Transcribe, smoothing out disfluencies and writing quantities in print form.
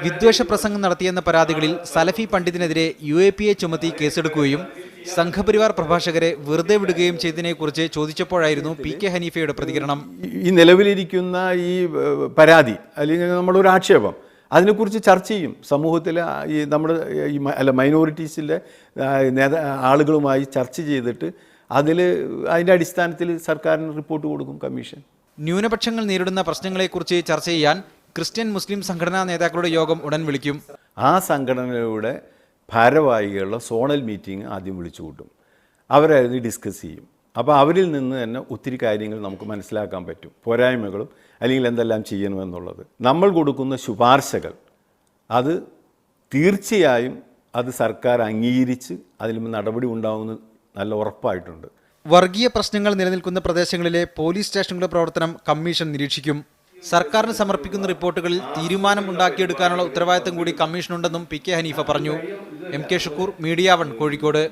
വിദ്വേഷ പ്രസംഗം നടത്തിയെന്ന പരാതികളിൽ സലഫി പണ്ഡിതിനെതിരെ UAPA ചുമത്തി കേസെടുക്കുകയും സംഘപരിവാർ പ്രഭാഷകരെ വെറുതെ വിടുകയും ചെയ്തതിനെക്കുറിച്ച് ചോദിച്ചപ്പോഴായിരുന്നു PK ഹനീഫയുടെ പ്രതികരണം. ഈ നിലവിലിരിക്കുന്ന ഈ പരാതി അല്ലെങ്കിൽ നമ്മുടെ ഒരു ആക്ഷേപം അതിനെക്കുറിച്ച് ചർച്ച ചെയ്യും. സമൂഹത്തിലെ ഈ നമ്മുടെ മൈനോറിറ്റീസിലെ ആളുകളുമായി ചർച്ച ചെയ്തിട്ട് അതിൻ്റെ അടിസ്ഥാനത്തിൽ സർക്കാരിന് റിപ്പോർട്ട് കൊടുക്കും കമ്മീഷൻ. ന്യൂനപക്ഷങ്ങൾ നേരിടുന്ന പ്രശ്നങ്ങളെക്കുറിച്ച് ചർച്ച ചെയ്യാൻ ക്രിസ്ത്യൻ മുസ്ലിം സംഘടനാ നേതാക്കളുടെ യോഗം ഉടൻ വിളിക്കും. ആ സംഘടനയുടെ ഭാരവാഹികളുടെ സോണൽ മീറ്റിംഗ് ആദ്യം വിളിച്ചു കൂട്ടും. അവരത് ഡിസ്കസ് ചെയ്യും. അപ്പോൾ അവരിൽ നിന്ന് തന്നെ ഒത്തിരി കാര്യങ്ങൾ നമുക്ക് മനസ്സിലാക്കാൻ പറ്റും, പോരായ്മകളും അല്ലെങ്കിൽ എന്തെല്ലാം ചെയ്യണമെന്നുള്ളത്. നമ്മൾ കൊടുക്കുന്ന ശുപാർശകൾ അത് തീർച്ചയായും അത് സർക്കാർ അംഗീകരിച്ച് അതിൽ നടപടി ഉണ്ടാവുമെന്ന് നല്ല ഉറപ്പായിട്ടുണ്ട്. വർഗീയ പ്രശ്നങ്ങൾ നിലനിൽക്കുന്ന പ്രദേശങ്ങളിലെ പോലീസ് സ്റ്റേഷനുകളുടെ പ്രവർത്തനം കമ്മീഷൻ നിരീക്ഷിക്കും. സർക്കാരിന് സമർപ്പിക്കുന്ന റിപ്പോർട്ടുകളിൽ തീരുമാനം ഉണ്ടാക്കിയെടുക്കാനുള്ള ഉത്തരവാദിത്തം കൂടി കമ്മീഷനുണ്ടെന്നും PK ഹനീഫ പറഞ്ഞു. MK Shukkoor, media 1, Kozhikode.